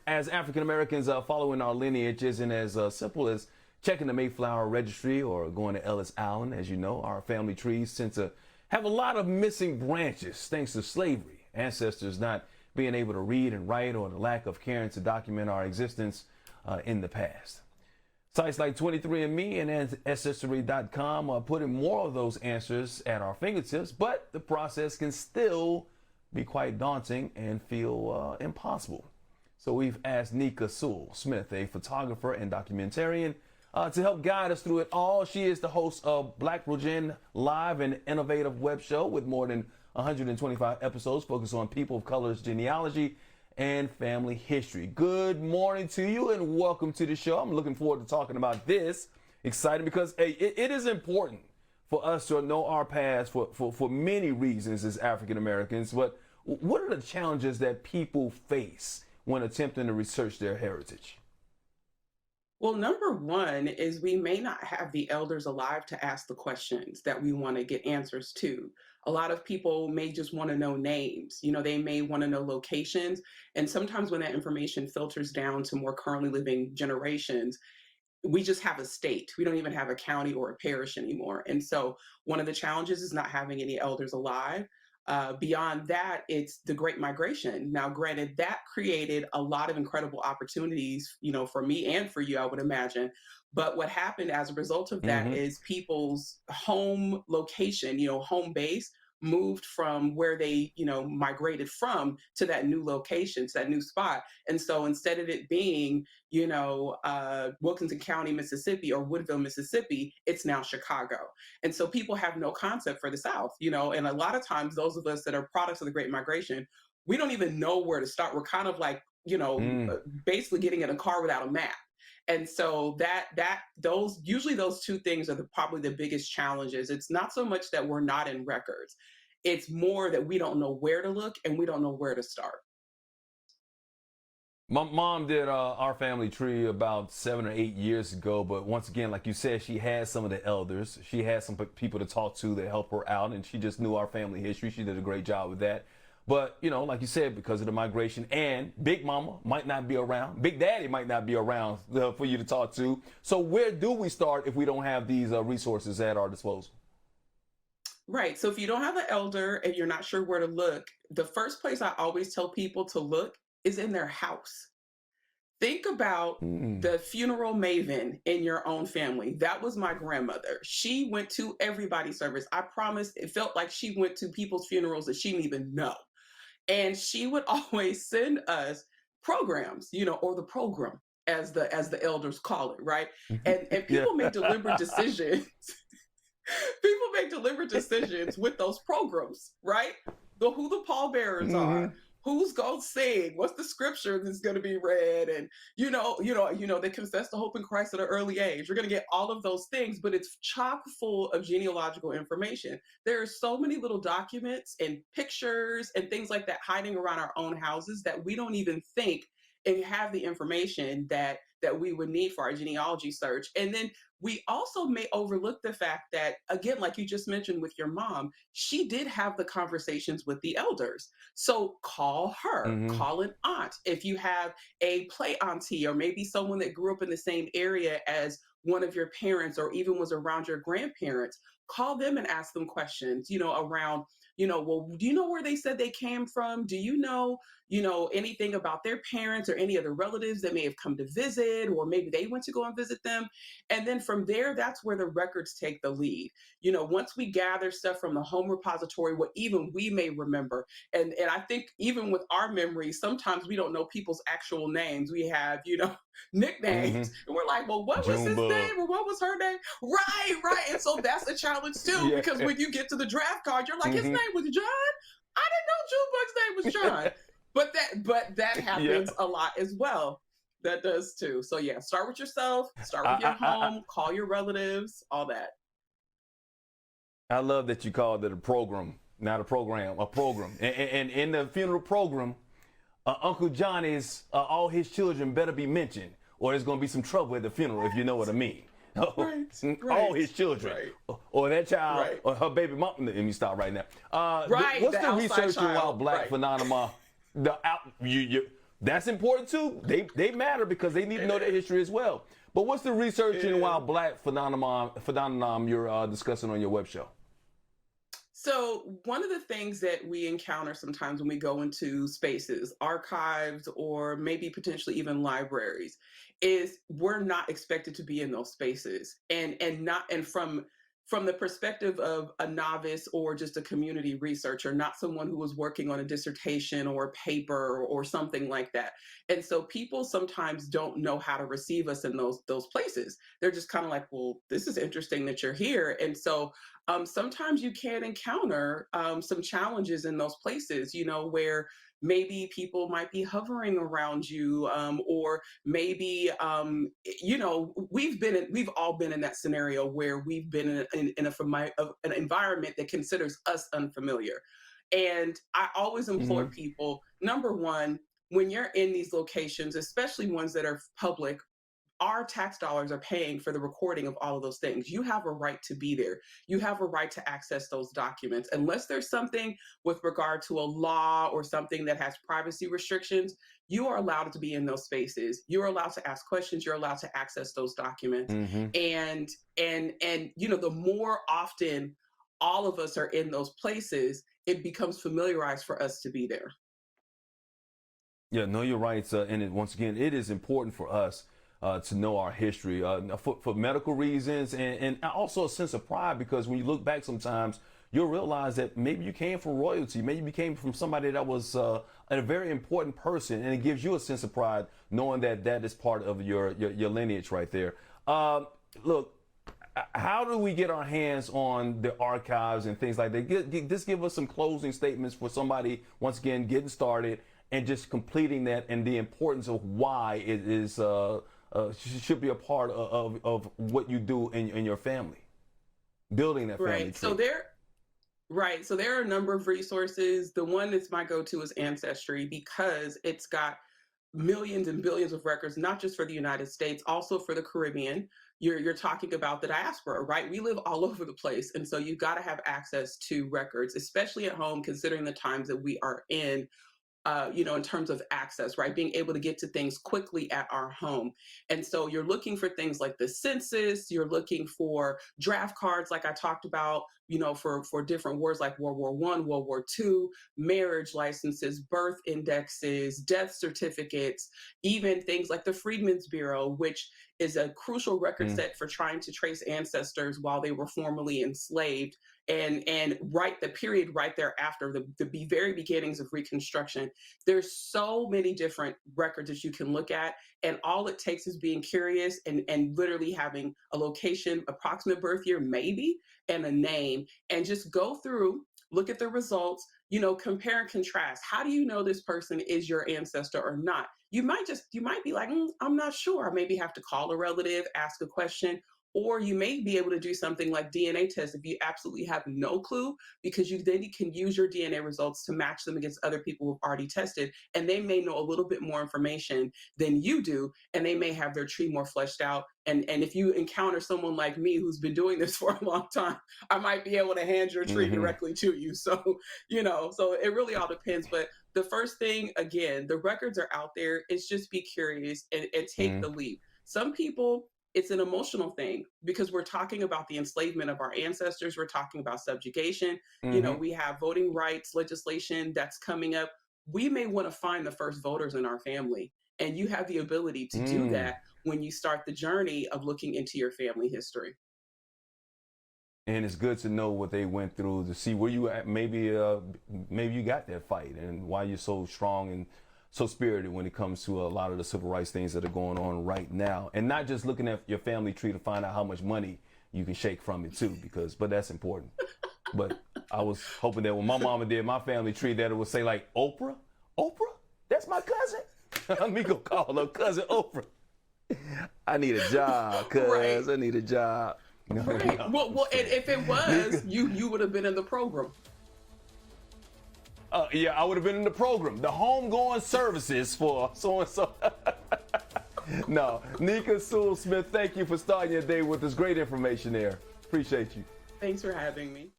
as African Americans, following our lineage isn't as simple as checking the Mayflower registry or going to Ellis Island. As you know, our family trees tend to have a lot of missing branches thanks to slavery, ancestors not being able to read and write, or the lack of caring to document our existence in the past. Sites like 23andMe and Ancestry.com are putting more of those answers at our fingertips, but the process can still be quite daunting and feel impossible. So we've asked Nicka Sewell-Smith, a photographer and documentarian, to help guide us through it all. She is the host of Black Virgin Live, an innovative web show with more than 125 episodes focused on people of color's genealogy and family history. Good morning to you and welcome to the show. I'm looking forward to talking about this. Exciting because it is important for us to know our past for many reasons as African Americans. But what are the challenges that people face when attempting to research their heritage? Well, number one is we may not have the elders alive to ask the questions that we want to get answers to. A lot of people may just want to know names. They may want to know locations. And sometimes when that information filters down to more currently living generations, we just have a state. We don't even have a county or a parish anymore. And so one of the challenges is not having any elders alive. Beyond that, it's the Great Migration. Now, granted, that created a lot of incredible opportunities, for me and for you, I would imagine. But what happened as a result of that is people's home location, home base, moved from where they, migrated from to that new location, to that new spot. And so instead of it being, Wilkinson County, Mississippi, or Woodville, Mississippi, it's now Chicago. And so people have no concept for the South, and a lot of times those of us that are products of the Great Migration, we don't even know where to start. We're kind of like, basically getting in a car without a map. And so those two things are probably the biggest challenges. It's not so much that we're not in records. It's more that we don't know where to look and we don't know where to start. My mom did our family tree about 7 or 8 years ago, but once again, like you said, she had some of the elders. She had some people to talk to that help her out, and she just knew our family history. She did a great job with that. But, like you said, because of the migration, and Big Mama might not be around, Big Daddy might not be around for you to talk to. So where do we start if we don't have these resources at our disposal? Right. So if you don't have an elder and you're not sure where to look, the first place I always tell people to look is in their house. Think about the funeral maven in your own family. That was my grandmother. She went to everybody's service. I promise it felt like she went to people's funerals that she didn't even know. And she would always send us programs, or the program as the elders call it, right? And people make deliberate decisions. People make deliberate decisions with those programs, right? Who the pallbearers are, who's going to sing, what's the scripture that's going to be read, and they confess the hope in Christ at an early age. You're going to get all of those things, but it's chock full of genealogical information. There are so many little documents and pictures and things like that hiding around our own houses that we don't even think and have the information that we would need for our genealogy search. And then we also may overlook the fact that, again, like you just mentioned with your mom, she did have the conversations with the elders. So call her, call an aunt. If you have a play auntie or maybe someone that grew up in the same area as one of your parents or even was around your grandparents, call them and ask them questions, around, well, do you know where they said they came from? Do you know, anything about their parents or any other relatives that may have come to visit, or maybe they went to go and visit them? And then from there, that's where the records take the lead. Once we gather stuff from the home repository, what even we may remember, and I think even with our memories, sometimes we don't know people's actual names. We have, nicknames, and we're like, well, what was his name or what was her name? Right. And so that's a challenge too, because when you get to the draft card, you're like, his name was John. I didn't know Junebug's name was John. But that happens a lot as well. That does too. So yeah, start with yourself, start with your home, call your relatives, all that. I love that you called it a program, not a program, a program. And in the funeral program, Uncle Johnny's, all his children better be mentioned, or there's going to be some trouble at the funeral, if you know what I mean. Right. All his children, or that child, or her baby mom. Let me stop right now. What's the research while Black phenomena? That's important too. They matter because they need to know their history as well. But what's the research in Wild Black phenomenon you're discussing on your web show? So, one of the things that we encounter sometimes when we go into spaces, archives, or maybe potentially even libraries, is we're not expected to be in those spaces, and from the perspective of a novice or just a community researcher, not someone who was working on a dissertation or a paper or something like that. And so people sometimes don't know how to receive us in those places. They're just kind of like, well, this is interesting that you're here. And so sometimes you can encounter some challenges in those places, where maybe people might be hovering around you, or maybe we've all been in that scenario where we've been an environment that considers us unfamiliar. And I always implore Hmm. people, number one, when you're in these locations, especially ones that are public, our tax dollars are paying for the recording of all of those things. You have a right to be there. You have a right to access those documents. Unless there's something with regard to a law or something that has privacy restrictions, you are allowed to be in those spaces. You're allowed to ask questions. You're allowed to access those documents. Hmm. And the more often all of us are in those places, it becomes familiarized for us to be there. Yeah, know your rights, once again, it is important for us to know our history for medical reasons and also a sense of pride because when you look back sometimes, you'll realize that maybe you came from royalty, maybe you came from somebody that was a very important person, and it gives you a sense of pride knowing that that is part of your lineage right there. Look, how do we get our hands on the archives and things like that? Just give us some closing statements for somebody, once again, getting started and just completing that and the importance of why it is should be a part of what you do in your family, building that family Right. tree. So there are a number of resources. The one that's my go-to is Ancestry because it's got millions and billions of records, not just for the United States, also for the Caribbean. You're talking about the diaspora, right? We live all over the place. And so you've got to have access to records, especially at home, considering the times that we are in, in terms of access, right? Being able to get to things quickly at our home. And so you're looking for things like the census, you're looking for draft cards, like I talked about, for different wars like World War One, World War II, marriage licenses, birth indexes, death certificates, even things like the Freedmen's Bureau, which is a crucial record Mm. set for trying to trace ancestors while they were formerly enslaved and right the period right thereafter, the very beginnings of Reconstruction. There's so many different records that you can look at, and all it takes is being curious and literally having a location, approximate birth year, maybe, and a name, and just go through, look at the results, compare and contrast. How do you know this person is your ancestor or not? You might be like, I'm not sure. I maybe have to call a relative, ask a question, or you may be able to do something like DNA tests if you absolutely have no clue, because you can use your DNA results to match them against other people who've already tested, and they may know a little bit more information than you do, and they may have their tree more fleshed out. And if you encounter someone like me who's been doing this for a long time, I might be able to hand your tree Hmm. directly to you. So it really all depends. But the first thing, again, the records are out there. It's just be curious and take Hmm. the leap. Some people, it's an emotional thing because we're talking about the enslavement of our ancestors. We're talking about subjugation. Hmm. We have voting rights legislation that's coming up. We may want to find the first voters in our family. And you have the ability to do Mm. that when you start the journey of looking into your family history. And it's good to know what they went through to see where you at. Maybe you got that fight and why you're so strong and so spirited when it comes to a lot of the civil rights things that are going on right now, and not just looking at your family tree to find out how much money you can shake from it too, but that's important. But I was hoping that when my mama did my family tree, that it would say like Oprah, Oprah, that's my cousin. Let me go call her cousin Oprah. I need a job, Right. cuz I need a job. No, Right. no, Well, I'm well, just and playing. if it was, Nicka, you would have been in the program. yeah, I would have been in the program, the homegoing services for so and so. No, Nicka Sewell-Smith, thank you for starting your day with this great information there. Appreciate you. Thanks for having me.